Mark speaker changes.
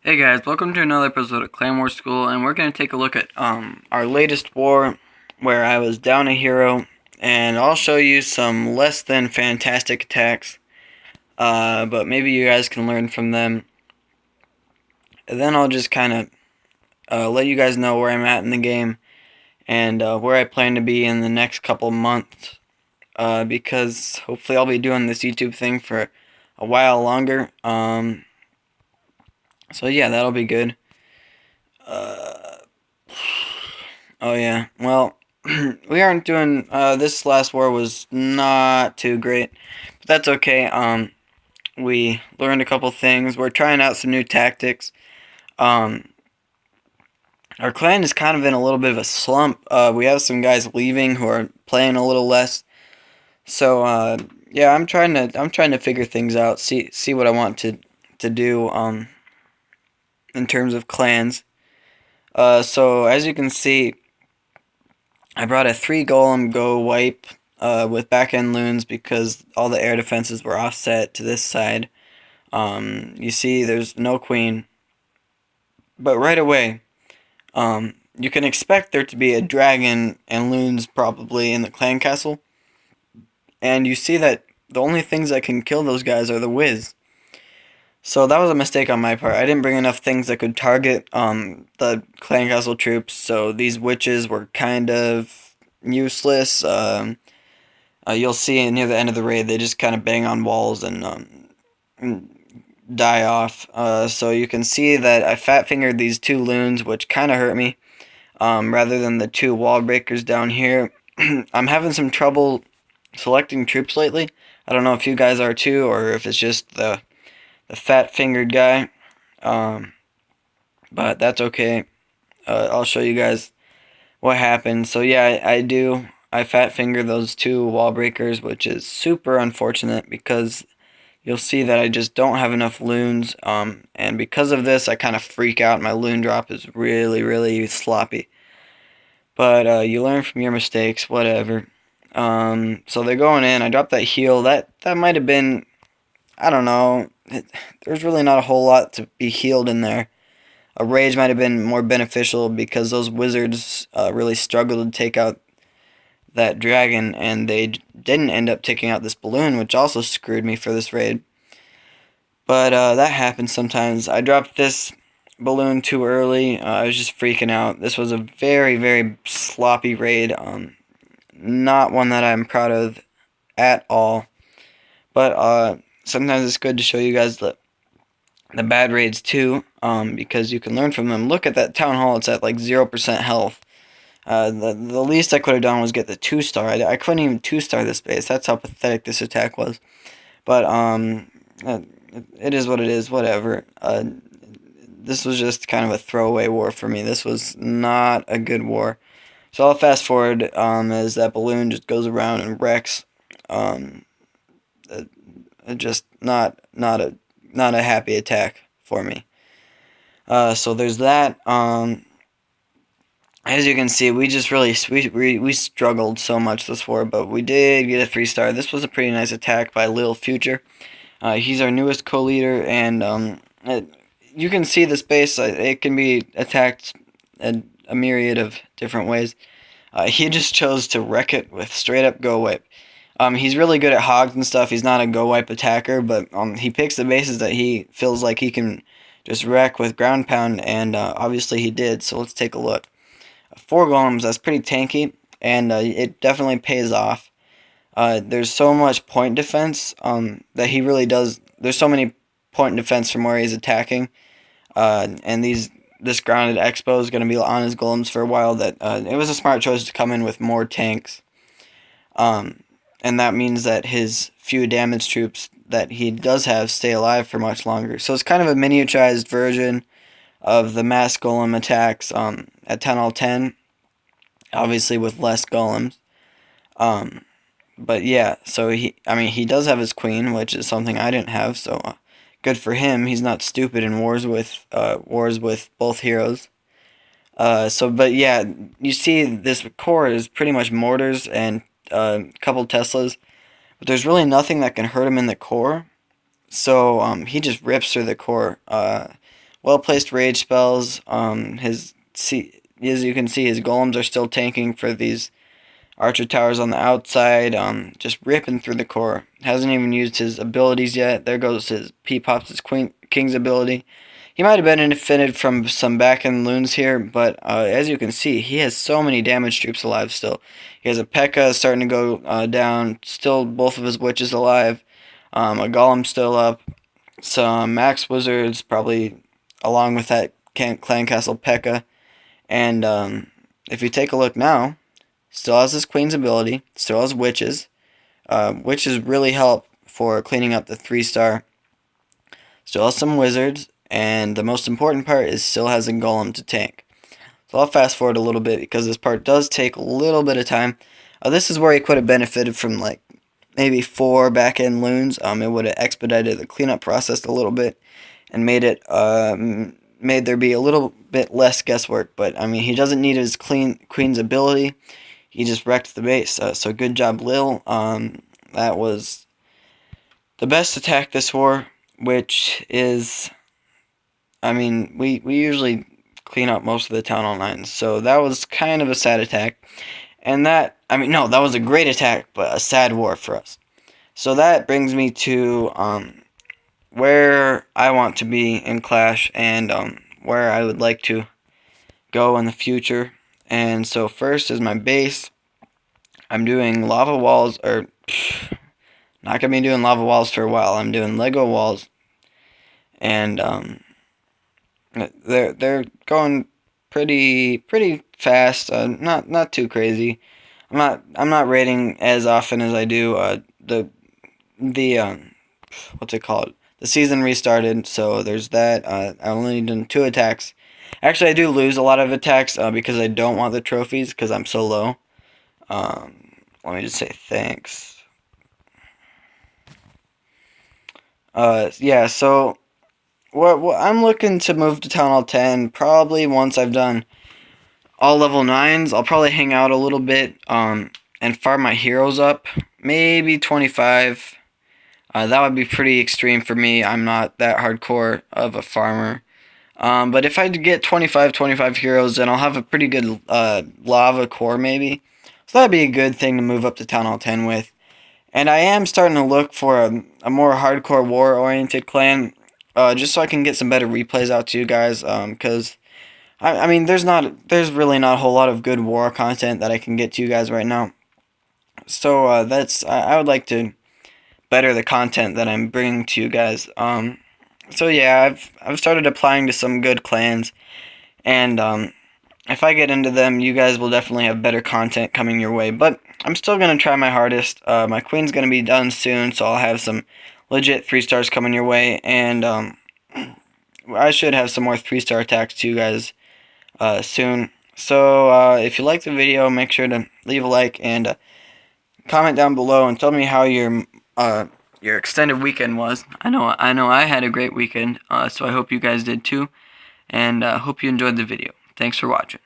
Speaker 1: Hey guys, welcome to another episode of Clan War School, and we're going to take a look at our latest war, where I was down a hero, and I'll show you some less than fantastic attacks, but maybe you guys can learn from them. And then I'll just kind of let you guys know where I'm at in the game, and where I plan to be in the next couple months, because hopefully I'll be doing this YouTube thing for a while longer. So yeah, that'll be good. Uh, Oh yeah. Well, we aren't doing. This last war was not too great, but that's okay. We learned a couple things. We're trying out some new tactics. Um, our clan is kind of in a little bit of a slump. We have some guys leaving who are playing a little less. So yeah, I'm trying to figure things out. See what I want to do. In terms of clans. So as you can see, I brought a 3 golem go wipe with back end loons because all the air defenses were offset to this side. You see there's no queen, but right away you can expect there to be a dragon and loons probably in the clan castle, and you see that the only things that can kill those guys are the whiz. So that was a mistake on my part. I didn't bring enough things that could target the clan castle troops, so these witches were kind of useless. You'll see near the end of the raid, they just kind of bang on walls and die off. So you can see that I fat fingered these 2 loons, which kind of hurt me, rather than the 2 wall breakers down here. I'm having some trouble selecting troops lately. I don't know if you guys are too, or if it's just the fat fingered guy. But that's okay. I'll show you guys what happened. So yeah, I fat finger those 2 wall breakers, which is super unfortunate because you'll see that I just don't have enough loons, and because of this I kind of freak out. My loon drop is really sloppy, but you learn from your mistakes, whatever. So they're going in. I dropped that heal. That might have been, I don't know, there's really not a whole lot to be healed in there. A rage might have been more beneficial because those wizards really struggled to take out that dragon, and they didn't end up taking out this balloon, which also screwed me for this raid. But that happens sometimes. I dropped this balloon too early. I was just freaking out. This was a very sloppy raid. Not one that I'm proud of at all. But sometimes it's good to show you guys the bad raids too, because you can learn from them. Look at that town hall; it's at like 0% health. The least I could have done was get the 2-star. I couldn't even 2-star this base. That's how pathetic this attack was. But it is what it is. Whatever. This was just kind of a throwaway war for me. This was not a good war. So I'll fast forward as that balloon just goes around and wrecks. Just not a happy attack for me. So there's that. As you can see, we just really we struggled so much this war, but we did get a 3-star. This was a pretty nice attack by Lil Future. He's our newest co-leader, and you can see this base. It can be attacked in a myriad of different ways. He just chose to wreck it with straight up go wipe. He's really good at hogs and stuff. He's not a go wipe attacker, but he picks the bases that he feels like he can just wreck with ground pound, and obviously he did. So let's take a look. 4 golems, that's pretty tanky, and it definitely pays off. There's so much point defense that he really does. There's so many point defense from where he's attacking, and this grounded expo is going to be on his golems for a while. That it was a smart choice to come in with more tanks, and that means that his few damage troops that he does have stay alive for much longer. So it's kind of a miniaturized version of the mass golem attacks at 10 all 10, obviously with less golems. But yeah, so he does have his queen, which is something I didn't have, so good for him. He's not stupid in wars with both heroes. But yeah, you see this core is pretty much mortars and a couple Teslas, but there's really nothing that can hurt him in the core. So he just rips through the core well-placed rage spells. As you can see, his golems are still tanking for these archer towers on the outside. Just ripping through the core. Hasn't even used his abilities yet. There goes his P-Pops, his King's ability. He might have benefited from some back-end loons here, but as you can see, he has so many damage troops alive still. He has a P.E.K.K.A. starting to go down, still both of his witches alive, a golem still up, some max wizards, probably along with that clan castle P.E.K.K.A. And if you take a look now, still has his queen's ability, still has witches. Witches really help for cleaning up the 3-star. Still has some wizards, and the most important part is still has a golem to tank. So I'll fast forward a little bit because this part does take a little bit of time. This is where he could have benefited from like maybe 4 back-end loons. It would have expedited the cleanup process a little bit and made it made there be a little bit less guesswork. But I mean, he doesn't need his queen's ability. He just wrecked the base. So good job, Lil. That was the best attack this war, which is, I mean, we usually clean up most of the town hall 9s, so that was kind of a sad attack. And that, I mean, no, that was a great attack, but a sad war for us. So that brings me to where I want to be in Clash, and where I would like to go in the future. And so first is my base. I'm doing lava walls, or not gonna be doing lava walls for a while. I'm doing Lego walls, and they're going pretty fast. Not too crazy. I'm not raiding as often as I do. The what's it called? The season restarted, so there's that. I only done 2 attacks. Actually, I do lose a lot of attacks because I don't want the trophies because I'm so low. Let me just say thanks. Yeah, so what I'm looking to move to Town Hall 10 probably once I've done all level 9s. I'll probably hang out a little bit and farm my heroes up. Maybe 25. That would be pretty extreme for me. I'm not that hardcore of a farmer. But if I get 25 heroes, then I'll have a pretty good lava core maybe. So that'd be a good thing to move up to Town Hall 10 with. And I am starting to look for a more hardcore war-oriented clan, just so I can get some better replays out to you guys, because I mean, there's really not a whole lot of good war content that I can get to you guys right now. So I would like to better the content that I'm bringing to you guys. So yeah, I've started applying to some good clans, and if I get into them, you guys will definitely have better content coming your way. But I'm still gonna try my hardest. My queen's gonna be done soon, so I'll have some legit 3-stars coming your way, and I should have some more 3-star attacks to you guys soon. So if you like the video, make sure to leave a like and comment down below and tell me how your extended weekend was. I know I had a great weekend, so I hope you guys did too, and hope you enjoyed the video. Thanks for watching.